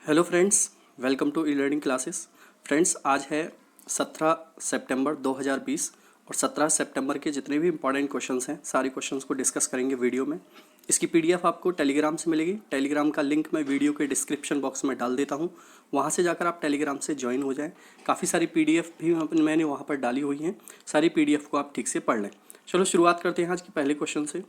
Hello friends, welcome to e learning classes. Friends, आज है 17 सितंबर 2020 और 17 सितंबर के जितने भी इंपॉर्टेंट क्वेश्चंस हैं सारे क्वेश्चंस को डिस्कस करेंगे वीडियो में। इसकी पीडीएफ आपको टेलीग्राम से मिलेगी। टेलीग्राम का लिंक मैं वीडियो के डिस्क्रिप्शन बॉक्स में डाल देता हूँ, वहाँ से जाकर आप टेलीग्राम से ज्वाइन हो जाएँ। काफ़ी सारी पीडीएफ भी मैंने वहाँ पर डाली हुई हैं, सारी पीडीएफ को आप ठीक से पढ़ लें। चलो शुरुआत करते हैं आज के पहले क्वेश्चन से।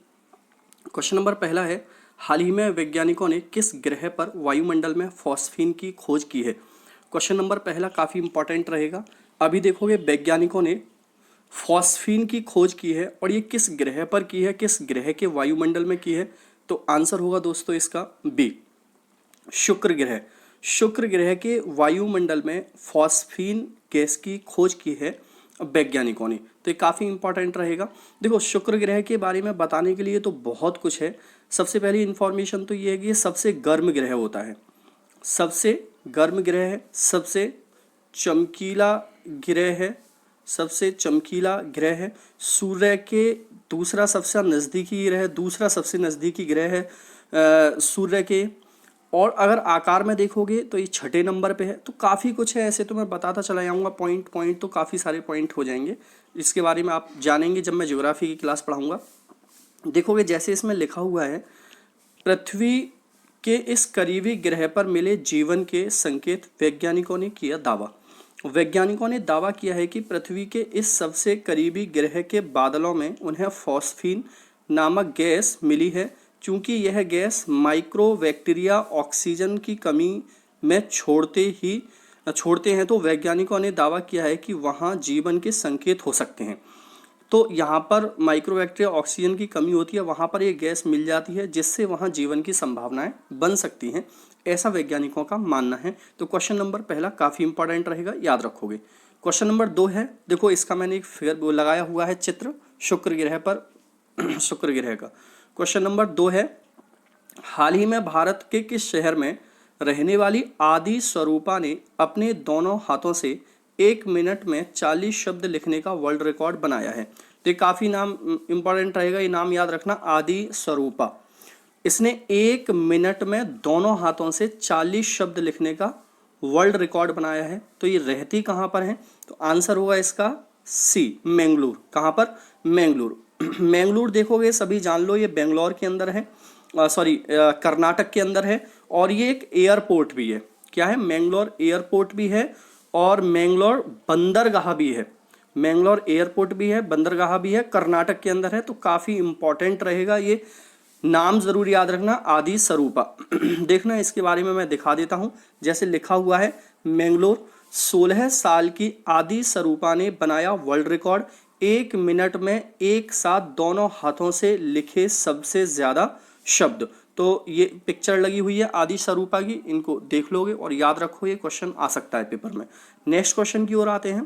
क्वेश्चन नंबर पहला है, हाल ही में वैज्ञानिकों ने किस ग्रह पर वायुमंडल में फॉस्फीन की खोज की है। क्वेश्चन नंबर पहला काफ़ी इंपॉर्टेंट रहेगा। अभी देखोगे वैज्ञानिकों ने फॉस्फीन की खोज की है और ये किस ग्रह पर की है, किस ग्रह के वायुमंडल में की है। तो आंसर होगा दोस्तों इसका बी, शुक्र ग्रह। शुक्र ग्रह के वायुमंडल में फॉस्फीन गैस की खोज की है वैज्ञानिकों ने। तो ये काफ़ी इंपॉर्टेंट रहेगा। देखो, शुक्र ग्रह के बारे में बताने के लिए तो बहुत कुछ है। सबसे पहली इंफॉर्मेशन तो ये है कि ये सबसे गर्म ग्रह होता है, सबसे गर्म ग्रह है, सबसे चमकीला ग्रह है, सबसे चमकीला ग्रह है। सूर्य के दूसरा सबसे नज़दीकी ग्रह है, दूसरा सबसे नज़दीकी ग्रह है सूर्य के। और अगर आकार में देखोगे तो ये छठे नंबर पे है। तो काफ़ी कुछ है, ऐसे तो मैं बताता चला जाऊँगा पॉइंट पॉइंट, तो काफ़ी सारे पॉइंट हो जाएंगे। इसके बारे में आप जानेंगे जब मैं ज्योग्राफी की क्लास पढ़ाऊँगा। देखोगे जैसे इसमें लिखा हुआ है, पृथ्वी के इस करीबी ग्रह पर मिले जीवन के संकेत, वैज्ञानिकों ने किया दावा। वैज्ञानिकों ने दावा किया है कि पृथ्वी के इस सबसे करीबी ग्रह के बादलों में उन्हें फॉस्फीन नामक गैस मिली है। चूंकि यह गैस माइक्रोबैक्टीरिया ऑक्सीजन की कमी में छोड़ते हैं, तो वैज्ञानिकों ने दावा किया है कि वहाँ जीवन के संकेत हो सकते हैं। तो यहाँ पर माइक्रोबैक्टीरिया ऑक्सीजन की कमी होती है, वहाँ पर ये गैस मिल जाती है, जिससे वहाँ जीवन की संभावनाएं बन सकती हैं, ऐसा वैज्ञानिकों का मानना है। तो क्वेश्चन नंबर पहला काफ़ी इंपॉर्टेंट रहेगा, याद रखोगे। क्वेश्चन नंबर 2 है, देखो इसका मैंने एक फिगर लगाया हुआ है चित्र शुक्र ग्रह पर शुक्र ग्रह का। क्वेश्चन नंबर 2 है, हाल ही में भारत के किस शहर में रहने वाली आदि स्वरूपा ने अपने दोनों हाथों से 1 मिनट में 40 शब्द लिखने का वर्ल्ड रिकॉर्ड बनाया है। तो ये काफ़ी नाम इंपॉर्टेंट रहेगा, ये नाम याद रखना, आदि स्वरूपा। इसने 1 मिनट में दोनों हाथों से 40 शब्द लिखने का वर्ल्ड रिकॉर्ड बनाया है। तो ये रहती कहाँ पर है? तो आंसर होगा इसका सी, मैंगलोर। कहाँ पर? मैंगलोर। मैंगलोर देखोगे सभी जान लो, ये बेंगलोर के अंदर है, कर्नाटक के अंदर है। और ये एक एयरपोर्ट भी है। क्या है? मैंगलोर एयरपोर्ट भी है और मैंगलोर बंदरगाह भी है। मैंगलोर एयरपोर्ट भी है, बंदरगाह भी है, कर्नाटक के अंदर है। तो काफ़ी इंपॉर्टेंट रहेगा, ये नाम ज़रूर याद रखना, आदि स्वरूपा। देखना इसके बारे में मैं दिखा देता हूँ। जैसे लिखा हुआ है, मैंगलोर 16 साल की आदि स्वरूपा ने बनाया वर्ल्ड रिकॉर्ड, 1 मिनट में एक साथ दोनों हाथों से लिखे सबसे ज़्यादा शब्द। तो ये पिक्चर लगी हुई है आदि स्वरूपा की, इनको देख लोगे और याद रखो, ये क्वेश्चन आ सकता है पेपर में। नेक्स्ट क्वेश्चन की ओर आते हैं।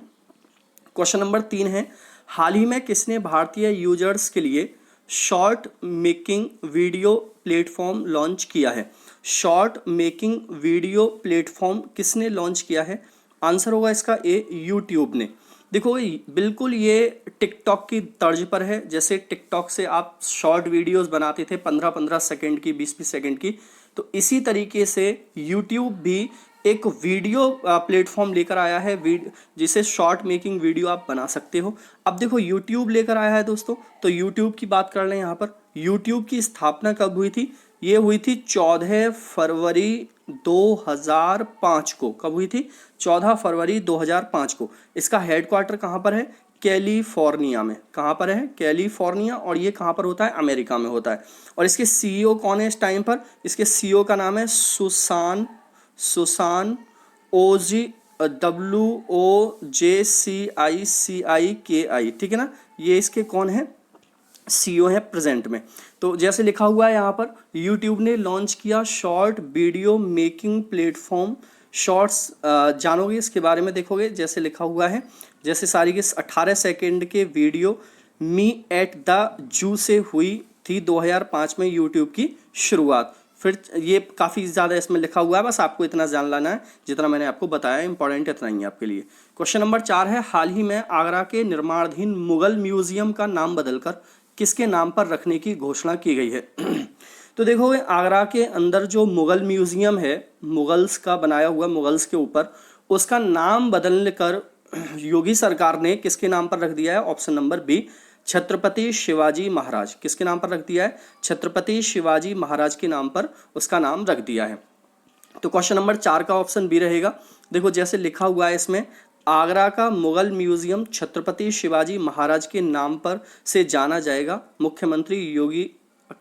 क्वेश्चन नंबर 3 है, हाल ही में किसने भारतीय यूजर्स के लिए short making video platform launch किया है? शॉर्ट मेकिंग वीडियो प्लेटफॉर्म किसने लॉन्च किया है? आंसर होगा इसका ए, यूट्यूब ने। देखो बिल्कुल ये टिकटॉक की तर्ज पर है। जैसे टिकटॉक से आप शॉर्ट वीडियोस बनाते थे 15-15 सेकंड की, 20-20 सेकंड की, तो इसी तरीके से यूट्यूब भी एक वीडियो प्लेटफॉर्म लेकर आया है, जिसे शॉर्ट मेकिंग वीडियो आप बना सकते हो। अब देखो यूट्यूब लेकर आया है दोस्तों, तो यूट्यूब की बात कर लें यहाँ पर। यूट्यूब की स्थापना कब हुई थी? ये हुई थी 14 फरवरी 2005 को। कब हुई थी? 14 फरवरी 2005 को। इसका हेडक्वार्टर कहाँ पर है? कैलिफोर्निया में। कहाँ पर है? कैलिफोर्निया। और ये कहाँ पर होता है? अमेरिका में होता है। और इसके सीईओ कौन है इस टाइम पर? इसके सीईओ का नाम है सुसान OJ WOJCICI, ठीक है ना? ये इसके कौन है? सीईओ है प्रेजेंट में। तो जैसे लिखा हुआ है यहाँ पर, यूट्यूब ने लॉन्च किया short video making platform. Shorts जानोगे इसके बारे में, देखोगे जैसे लिखा हुआ है, जैसे सारी के 18 सेकेंड के video me at the zoo से हुई थी 2005 में यूट्यूब की शुरुआत। फिर ये काफ़ी ज़्यादा इसमें लिखा हुआ है, बस आपको इतना जान लेना है जितना मैंने आपको बताया, इंपॉर्टेंट इतना ही है आपके लिए। क्वेश्चन नंबर 4 है, हाल ही में आगरा के निर्माणाधीन मुगल म्यूजियम का नाम बदलकर किसके नाम पर रखने की घोषणा की गई है? तो देखोगे आगरा के अंदर जो मुगल म्यूजियम है, मुगल्स का बनाया हुआ, मुगल्स के ऊपर, उसका नाम बदल कर योगी सरकार ने किसके नाम पर रख दिया है? Option number B, Chhatrapati Shivaji Maharaj. किसके नाम पर रख दिया है? छत्रपति शिवाजी महाराज के नाम पर उसका नाम रख दिया है। तो क्वेश्चन नंबर 4 का ऑप्शन बी रहेगा। देखो जैसे लिखा हुआ है इसमें, आगरा का मुगल म्यूजियम छत्रपति शिवाजी महाराज के नाम पर से जाना जाएगा, मुख्यमंत्री योगी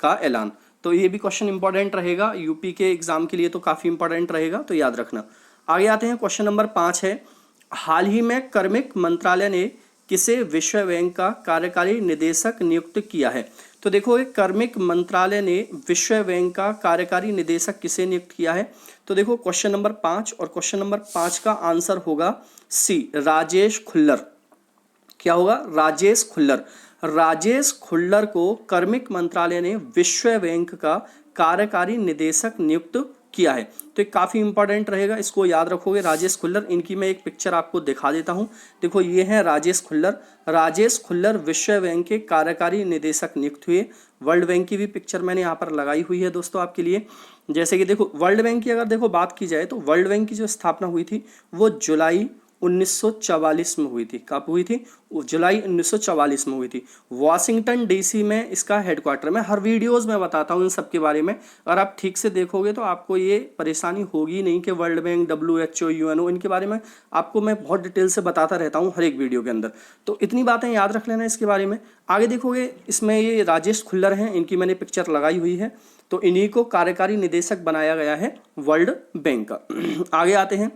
का ऐलान। तो ये भी क्वेश्चन इंपॉर्टेंट रहेगा, यूपी के एग्जाम के लिए तो काफी इंपॉर्टेंट रहेगा, तो याद रखना। आगे आते हैं, क्वेश्चन नंबर 5 है, हाल ही में कार्मिक मंत्रालय ने किसे विश्व बैंक का कार्यकारी निदेशक नियुक्त किया है? तो देखो कार्मिक मंत्रालय ने विश्व बैंक का कार्यकारी निदेशक किसे नियुक्त किया है? तो देखो क्वेश्चन नंबर 5, और क्वेश्चन नंबर 5 का आंसर होगा सी, राजेश खुल्लर। क्या होगा? राजेश खुल्लर। राजेश खुल्लर को कार्मिक मंत्रालय ने विश्व बैंक का कार्यकारी निदेशक नियुक्त किया है। तो एक काफी इंपॉर्टेंट रहेगा, इसको याद रखोगे। राजेश खुल्लर, इनकी मैं एक पिक्चर आपको दिखा देता हूं। देखो ये है राजेश खुल्लर। राजेश खुल्लर विश्व बैंक के कार्यकारी निदेशक नियुक्त हुए। वर्ल्ड बैंक की भी पिक्चर मैंने यहाँ पर लगाई हुई है दोस्तों आपके लिए। जैसे कि देखो वर्ल्ड बैंक की अगर देखो बात की जाए, तो वर्ल्ड बैंक की जो स्थापना हुई थी वो जुलाई 1944 में हुई थी। कब हुई थी? जुलाई 1944 में हुई थी। वॉशिंगटन डीसी में इसका हेडक्वार्टर। मैं हर वीडियोस में बताता हूँ इन सब के बारे में, अगर आप ठीक से देखोगे तो आपको ये परेशानी होगी नहीं कि वर्ल्ड बैंक, WHO, UNO, इनके बारे में आपको मैं बहुत डिटेल से बताता रहता हूँ हर एक वीडियो के अंदर। तो इतनी बातें याद रख लेना इसके बारे में। आगे देखोगे इसमें ये राजेश खुल्लर हैं, इनकी मैंने पिक्चर लगाई हुई है। तो इन्हीं को कार्यकारी निदेशक बनाया गया है वर्ल्ड बैंक का। आगे आते हैं,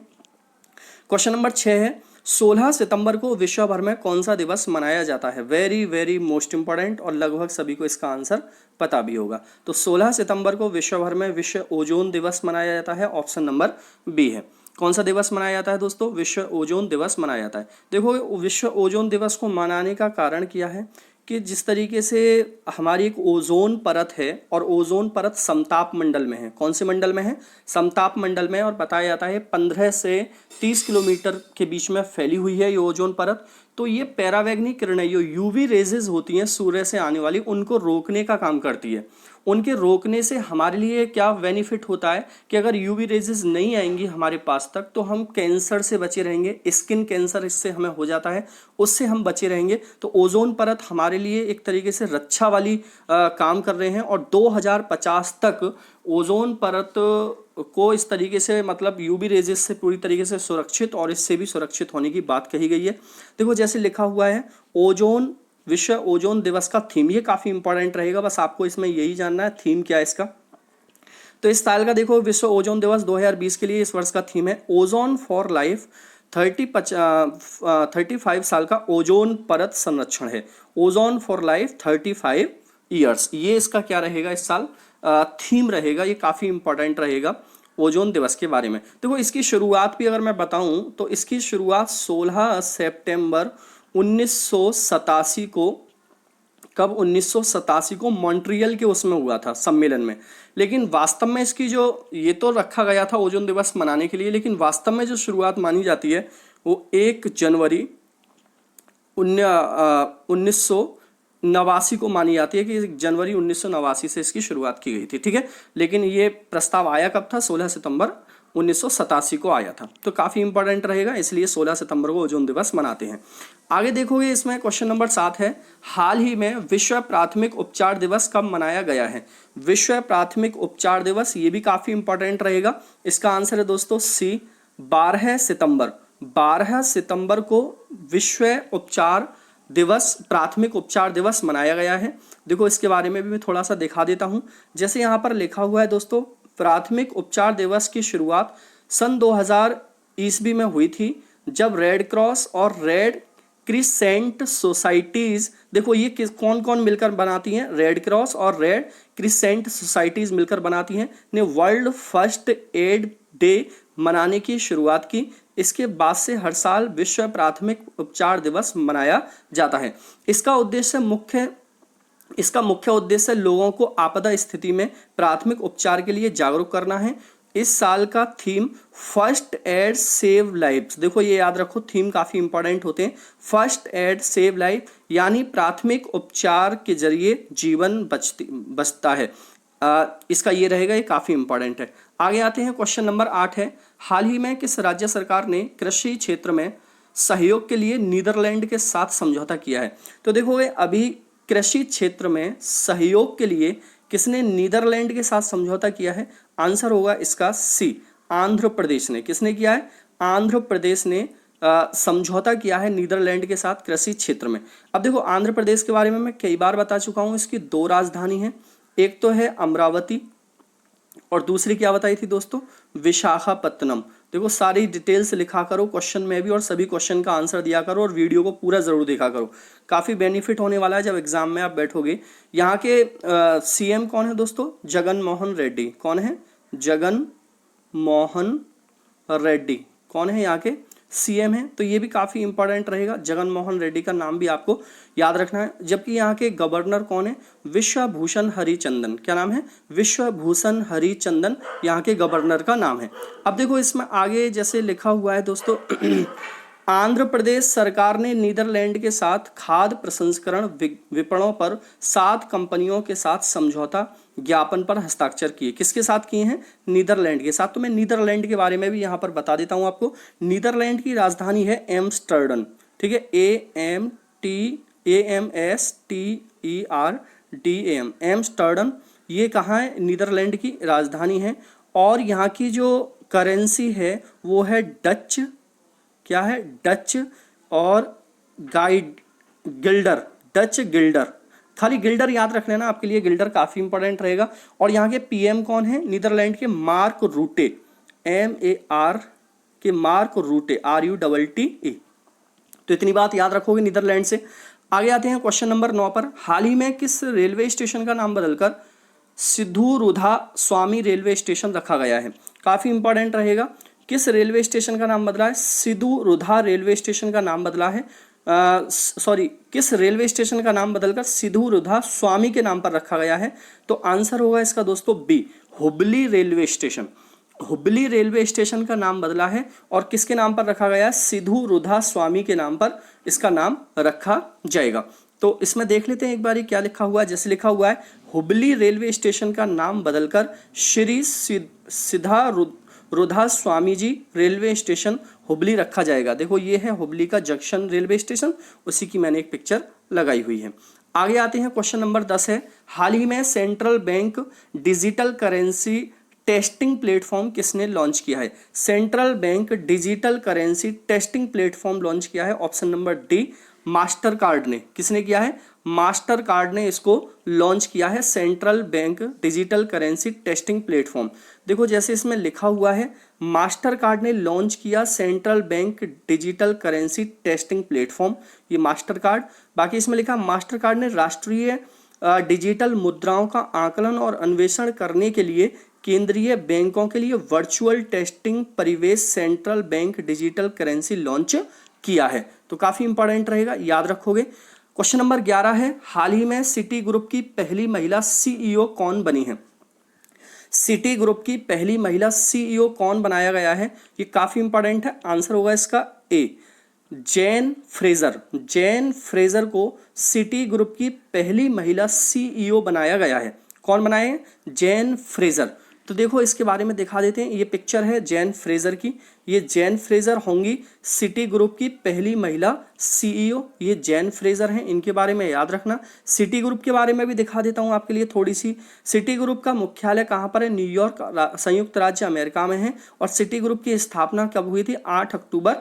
क्वेश्चन नंबर 6 है, 16 सितंबर को विश्व भर में कौन सा दिवस मनाया जाता है? वेरी वेरी मोस्ट इंपॉर्टेंट, और लगभग सभी को इसका आंसर पता भी होगा। तो 16 सितंबर को विश्व भर में विश्व ओजोन दिवस मनाया जाता है। ऑप्शन नंबर बी है। कौन सा दिवस मनाया जाता है दोस्तों? विश्व ओजोन दिवस मनाया जाता है। देखो विश्व ओजोन दिवस को मनाने का कारण क्या है कि जिस तरीके से हमारी एक ओजोन परत है, और ओजोन परत समताप मंडल में है। कौन से मंडल में है? समताप मंडल में, और बताया जाता है 15 से 30 किलोमीटर के बीच में फैली हुई है ये ओजोन परत। तो ये पैरावैग्निक किरणें, जो यूवी रेजेस होती हैं सूर्य से आने वाली, उनको रोकने का काम करती है। उनके रोकने से हमारे लिए क्या बेनिफिट होता है कि अगर यूवी रेजेस नहीं आएंगी हमारे पास तक, तो हम कैंसर से बचे रहेंगे। स्किन कैंसर इससे हमें हो जाता है, उससे हम बचे रहेंगे। तो ओजोन परत हमारे लिए एक तरीके से रक्षा वाली काम कर रहे हैं, और 2050 तक ओजोन परत को इस तरीके से, मतलब यूवी रेजेस से पूरी तरीके से सुरक्षित, और इससे भी सुरक्षित होने की बात कही गई है। देखो जैसे लिखा हुआ है, ओजोन, विश्व ओजोन दिवस का थीम, ये काफी इंपॉर्टेंट रहेगा, बस आपको इसमें यही जानना है थीम क्या है इसका। तो इस साल का देखो विश्व ओजोन दिवस 2020 के लिए इस वर्ष का थीम है ओजोन फॉर लाइफ। 35 साल का ओजोन परत संरक्षण है। ओजोन फॉर लाइफ 35 ईयर्स, ये इसका क्या रहेगा इस साल थीम रहेगा। ये काफी इंपॉर्टेंट रहेगा ओजोन दिवस के बारे में। देखो इसकी शुरुआत भी अगर मैं बताऊं, तो इसकी शुरुआत 16 सितंबर 1987 को, कब? 1987 को मॉन्ट्रियल के उसमें हुआ था, सम्मेलन में। लेकिन वास्तव में इसकी जो, ये तो रखा गया था ओजोन दिवस मनाने के लिए, लेकिन वास्तव में जो शुरुआत मानी जाती है वो 1 जनवरी 1989 को मानी जाती है, कि जनवरी 1989 से इसकी शुरुआत की गई थी। ठीक है, लेकिन ये प्रस्ताव आया कब था? 16 सितंबर 1987 को आया था। तो काफी इंपॉर्टेंट रहेगा, इसलिए 16 सितंबर को ओजोन दिवस मनाते हैं। आगे देखोगे इसमें क्वेश्चन नंबर 7 है, हाल ही में विश्व प्राथमिक उपचार दिवस कब मनाया गया है? विश्व प्राथमिक उपचार दिवस, ये भी काफी इंपॉर्टेंट रहेगा। इसका आंसर है दोस्तों सी, 12 सितंबर। 12 सितंबर को विश्व उपचार दिवस, प्राथमिक उपचार दिवस मनाया गया है। देखो इसके बारे में भी मैं थोड़ा सा दिखा देता हूं। जैसे यहाँ पर लिखा हुआ है दोस्तों, प्राथमिक उपचार दिवस की शुरुआत सन 2000 ईस्वी में हुई थी, जब रेड क्रॉस और रेड क्रिसेंट सोसाइटीज, देखो ये कौन कौन मिलकर बनाती हैं? रेड क्रॉस और रेड क्रिसेंट सोसाइटीज मिलकर बनाती हैं, ने वर्ल्ड फर्स्ट एड डे मनाने की शुरुआत की। इसके बाद से हर साल विश्व प्राथमिक उपचार दिवस मनाया जाता है। इसका मुख्य उद्देश्य लोगों को आपदा स्थिति में प्राथमिक उपचार के लिए जागरूक करना है। इस साल का theme first aid save life. देखो ये याद रखो, थीम काफी इंपॉर्टेंट होते हैं। फर्स्ट एड सेव लाइफ, यानी प्राथमिक उपचार के जरिए जीवन बचता है। इसका ये रहेगा, ये काफ़ी इंपॉर्टेंट है। आगे आते हैं, क्वेश्चन नंबर 8 है, हाल ही में किस राज्य सरकार ने कृषि क्षेत्र में सहयोग के लिए नीदरलैंड के साथ समझौता किया है? तो देखोगे अभी कृषि क्षेत्र में सहयोग के लिए किसने नीदरलैंड के साथ समझौता किया है? आंसर होगा इसका सी, आंध्र प्रदेश ने। किसने किया है? आंध्र प्रदेश ने समझौता किया है नीदरलैंड के साथ कृषि क्षेत्र में। अब देखो आंध्र प्रदेश के बारे में मैं कई बार बता चुका हूं, इसकी 2 राजधानी है, एक तो है अमरावती और दूसरी क्या बताई थी दोस्तों? विशाखापत्तनम। देखो सारी डिटेल्स लिखा करो क्वेश्चन में भी और सभी क्वेश्चन का आंसर दिया करो और वीडियो को पूरा जरूर देखा करो, काफ़ी बेनिफिट होने वाला है जब एग्जाम में आप बैठोगे। यहाँ के सीएम कौन है दोस्तों? जगन मोहन रेड्डी। कौन है? जगन मोहन रेड्डी कौन है यहाँ के सीएम है, तो ये भी काफ़ी इंपॉर्टेंट रहेगा। जगन मोहन रेड्डी का नाम भी आपको याद रखना है। जबकि यहाँ के गवर्नर कौन है? विश्वभूषण हरिचंदन। क्या नाम है? विश्वभूषण हरिचंदन यहाँ के गवर्नर का नाम है। अब देखो इसमें आगे जैसे लिखा हुआ है दोस्तों आंध्र प्रदेश सरकार ने नीदरलैंड के साथ खाद्य प्रसंस्करण विपणनों पर 7 कंपनियों के साथ समझौता ज्ञापन पर हस्ताक्षर किए। किसके साथ किए हैं? नीदरलैंड के साथ। तो मैं नीदरलैंड के बारे में भी यहाँ पर बता देता हूँ आपको। नीदरलैंड की राजधानी है एम्स्टर्डम, ठीक है, AMSTERDAM, एम्स्टर्डम। ये कहाँ है? नीदरलैंड की राजधानी है। और यहाँ की जो करेंसी है वो है डच, क्या है? डच और गिल्डर, डच गिल्डर। खाली गिल्डर याद रख लेना, आपके लिए गिल्डर काफ़ी इंपॉर्टेंट रहेगा। और यहाँ के पीएम कौन है? नीदरलैंड के मार्क रूटे, MAR के मार्क रूटे, RUTTE। तो इतनी बात याद रखोगे नीदरलैंड से। आगे आते हैं क्वेश्चन नंबर 9 पर, हाल ही में किस रेलवे स्टेशन का नाम बदलकर सिद्धू रुधा स्वामी रेलवे स्टेशन रखा गया है? काफ़ी इंपॉर्टेंट रहेगा। किस रेलवे स्टेशन का नाम बदला है? सिद्धू रुधा रेलवे स्टेशन का नाम बदला है। किस रेलवे स्टेशन का नाम बदलकर सिद्धू रुधा स्वामी के नाम पर रखा गया है? तो आंसर होगा इसका दोस्तों B, Hubli railway station. Hubli railway station का नाम बदला है और किसके नाम पर रखा गया है? सिद्धू रुधा स्वामी के नाम पर इसका नाम रखा जाएगा। तो इसमें देख लेते हैं एक बार क्या लिखा हुआ है। जैसे लिखा हुआ है, हुबली रेलवे स्टेशन का नाम बदलकर श्री सिद्धा रुधा स्वामी जी रेलवे स्टेशन हुबली रखा जाएगा। देखो ये है हुबली का जंक्शन रेलवे स्टेशन, उसी की मैंने एक पिक्चर लगाई हुई है। आगे आते हैं, क्वेश्चन नंबर 10 है, हाल ही में central bank digital currency testing platform किसने लॉन्च किया है? Central bank digital currency testing platform launch किया है। Option number D, master card ने। किसने किया है? मास्टर कार्ड ने इसको लॉन्च किया है, central bank digital currency testing platform. देखो जैसे इसमें लिखा हुआ है, मास्टर कार्ड ने लॉन्च किया central bank digital currency testing platform, ये मास्टर कार्ड। बाकी इसमें लिखा, मास्टर कार्ड ने राष्ट्रीय डिजिटल मुद्राओं का आकलन और अन्वेषण करने के लिए केंद्रीय बैंकों के लिए वर्चुअल टेस्टिंग परिवेश central bank digital currency launch किया है। तो काफी इंपॉर्टेंट रहेगा, याद रखोगे। क्वेश्चन नंबर 11 है, हाल ही में सिटी ग्रुप की पहली महिला CEO कौन बनी है? सिटी ग्रुप की पहली महिला CEO कौन बनाया गया है? ये काफी इंपॉर्टेंट है। आंसर होगा इसका ए, जैन फ्रेजर। जैन फ्रेजर को सिटी ग्रुप की पहली महिला CEO बनाया गया है। कौन बनाए हैं? जैन फ्रेजर। तो देखो इसके बारे में दिखा देते हैं, ये पिक्चर है जैन फ्रेजर की। ये जैन फ्रेजर होंगी सिटी ग्रुप की पहली महिला CEO, ये जैन फ्रेजर हैं, इनके बारे में याद रखना। सिटी ग्रुप के बारे में भी दिखा देता हूँ आपके लिए थोड़ी सी। सिटी ग्रुप का मुख्यालय कहाँ पर है? न्यूयॉर्क, संयुक्त राज्य अमेरिका में है। और सिटी ग्रुप की स्थापना कब हुई थी? 8 अक्टूबर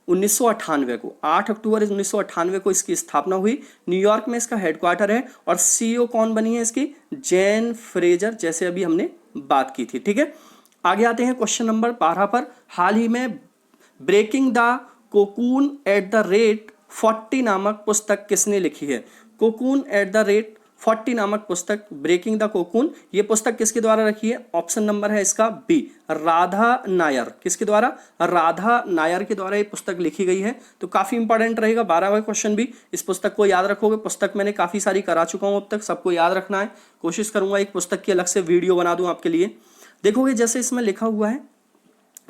1998 को। 8 अक्टूबर 1998 को इसकी स्थापना हुई। न्यूयॉर्क में इसका हेडक्वार्टर है। और CEO कौन बनी है इसकी? जैन फ्रेजर, जैसे अभी हमने बात की थी। ठीक है, आगे आते हैं क्वेश्चन नंबर 12 पर, हाल ही में breaking the cocoon at the rate 40 नामक पुस्तक किसने लिखी है? कोकून एट द रेट 40 नामक पुस्तक, ब्रेकिंग द कोकून, ये पुस्तक किसके द्वारा रखी है? ऑप्शन नंबर है इसका बी, राधा नायर। किसके द्वारा? राधा नायर के द्वारा ये पुस्तक लिखी गई है। तो काफी इंपॉर्टेंट रहेगा 12वां क्वेश्चन भी, इस पुस्तक को याद रखोगे। पुस्तक मैंने काफी सारी करा चुका हूं अब तक, सबको याद रखना है। कोशिश करूंगा एक पुस्तक की अलग से वीडियो बना दूं आपके लिए। देखोगे जैसे इसमें लिखा हुआ है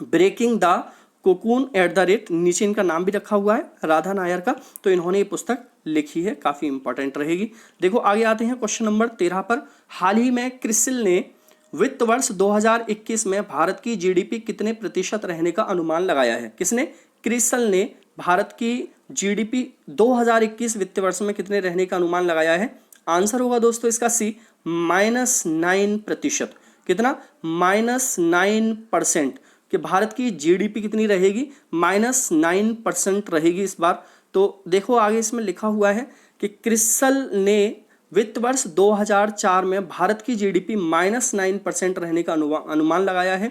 breaking the cocoon at the rate, नीचे इनका नाम भी रखा हुआ है राधा नायर का, तो इन्होंने ये पुस्तक लिखी है, काफ़ी इंपॉर्टेंट रहेगी। देखो आगे आते हैं क्वेश्चन नंबर 13 पर। हाल ही में क्रिसिल ने वित्त वर्ष 2021 में भारत की जीडीपी कितने प्रतिशत रहने का अनुमान लगाया है? किसने? क्रिसिल ने भारत की जीडीपी 2021 वित्त वर्ष में कितने रहने का अनुमान लगाया है? आंसर होगा दोस्तों इसका सी, -9%। कितना? -9% कि भारत की जीडीपी कितनी रहेगी? -9% रहेगी इस बार। तो देखो आगे इसमें लिखा हुआ है कि क्रिसिल ने वित्त वर्ष 2004 में भारत की जीडीपी -9% रहने का अनुमान लगाया है।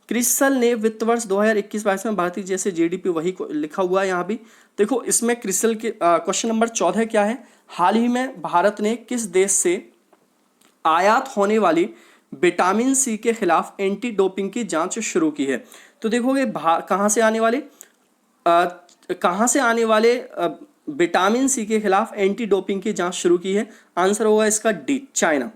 क्रिसिल ने वित्त वर्ष 2021-22 में भारत की जैसे जीडीपी वही लिखा हुआ है यहाँ भी। देखो इसमें क्रिसिल के क्वेश्चन नंबर 14 क्या है? हाल ही में भारत ने किस देश से आयात होने वाली विटामिन सी के खिलाफ एंटी डोपिंग की जांच शुरू की है? तो देखोगे कहाँ से आने वाले विटामिन सी के खिलाफ एंटी डोपिंग की जांच शुरू की है? आंसर होगा इसका डी, चाइना।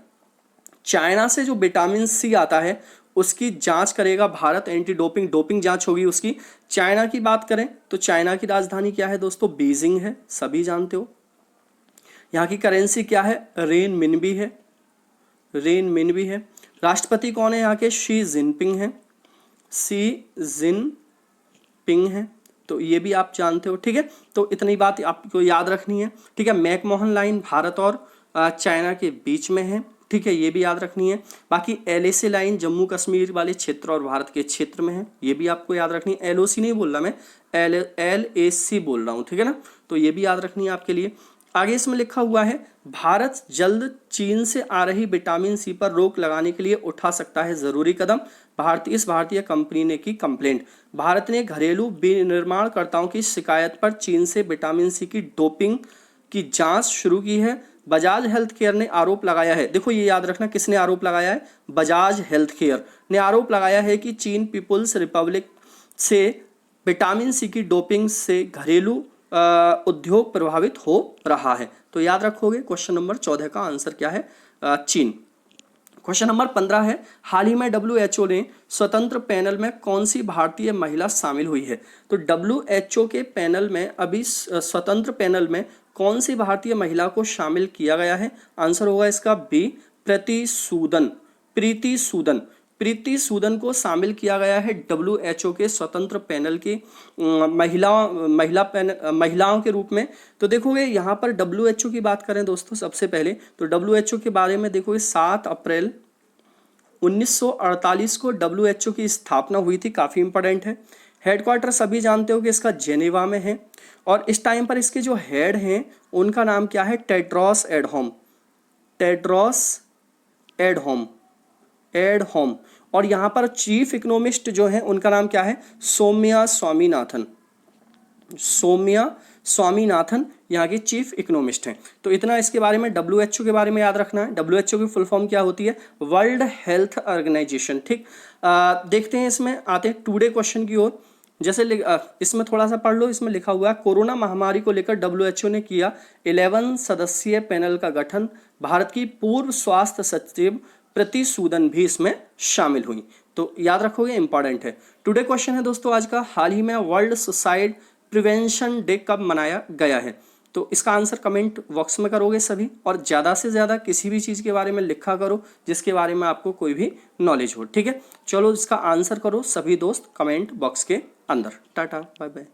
चाइना से जो विटामिन सी आता है उसकी जांच करेगा भारत, एंटी डोपिंग जांच होगी उसकी। चाइना की बात करें तो चाइना की राजधानी क्या है दोस्तों? बीजिंग है, सभी जानते हो। यहाँ की करेंसी क्या है? रेनमिनबी है। राष्ट्रपति कौन है यहाँ के? शी जिनपिंग है। तो ये भी आप जानते हो, ठीक है। तो इतनी बात आपको याद रखनी है, ठीक है। मैकमोहन लाइन भारत और चाइना के बीच में है, ठीक है, ये भी याद रखनी है। बाकी LAC लाइन जम्मू कश्मीर वाले क्षेत्र और भारत के क्षेत्र में है, ये भी आपको याद रखनी है। LOC नहीं बोल रहा मैं, LAC बोल रहा हूँ, ठीक है ना। तो ये भी याद रखनी है आपके लिए। आगे इसमें लिखा हुआ है भारत जल्द चीन से आ रही विटामिन सी पर रोक लगाने के लिए उठा सकता है जरूरी कदम, भारतीय कंपनी ने की कंप्लेंट। भारत ने घरेलू विनिर्माणकर्ताओं की शिकायत पर चीन से विटामिन सी की डोपिंग की जांच शुरू की है। बजाज हेल्थ केयर ने आरोप लगाया है, देखो ये याद रखना किसने आरोप लगाया है? बजाज हेल्थ केयर ने आरोप लगाया है कि चीन पीपुल्स रिपब्लिक से विटामिन सी की डोपिंग से घरेलू उद्योग प्रभावित हो रहा है। तो याद रखोगे क्वेश्चन नंबर 14 का आंसर क्या है? चीन। क्वेश्चन नंबर 15 है, हाल ही में WHO ने स्वतंत्र पैनल में कौन सी भारतीय महिला शामिल हुई है? तो WHO के पैनल में अभी स्वतंत्र पैनल में कौन सी भारतीय महिला को शामिल किया गया है? आंसर होगा इसका बी, प्रीति सूदन को शामिल किया गया है WHO के स्वतंत्र पैनल की महिलाओं के रूप में। तो देखोगे यहाँ पर WHO की बात करें दोस्तों, सबसे पहले तो WHO के बारे में देखोगे 7 अप्रैल 1948 को WHO की स्थापना हुई थी, काफ़ी इंपॉर्टेंट है। हेडक्वार्टर सभी जानते हो कि इसका जेनेवा में है, और इस टाइम पर इसके जो हेड हैं उनका नाम क्या है? टेड्रोस एडहोम। और यहाँ पर चीफ इकोनॉमिस्ट जो है उनका नाम क्या है? सौम्या स्वामीनाथन यहाँ की चीफ इकोनॉमिस्ट हैं। तो इतना इसके बारे में। WHO के बारे में याद रखना है, WHO की फुल फॉर्म क्या होती है? वर्ल्ड हेल्थ ऑर्गेनाइजेशन, ठीक। देखते हैं इसमें आते हैं टुडे क्वेश्चन की ओर। जैसे इसमें थोड़ा सा पढ़ लो, इसमें लिखा हुआ है कोरोना महामारी को लेकर WHO ने किया 11 सदस्यीय पैनल का गठन, भारत की पूर्व स्वास्थ्य सचिव प्रीति सूदन भी इसमें शामिल हुई। तो याद रखोगे, इंपॉर्टेंट है। टुडे क्वेश्चन है दोस्तों आज का, हाल ही में वर्ल्ड सुसाइड प्रिवेंशन डे कब मनाया गया है? तो इसका आंसर कमेंट बॉक्स में करोगे सभी, और ज़्यादा से ज़्यादा किसी भी चीज़ के बारे में लिखा करो जिसके बारे में आपको कोई भी नॉलेज हो, ठीक है। चलो इसका आंसर करो सभी दोस्त कमेंट बॉक्स के अंदर। Tata bye bye.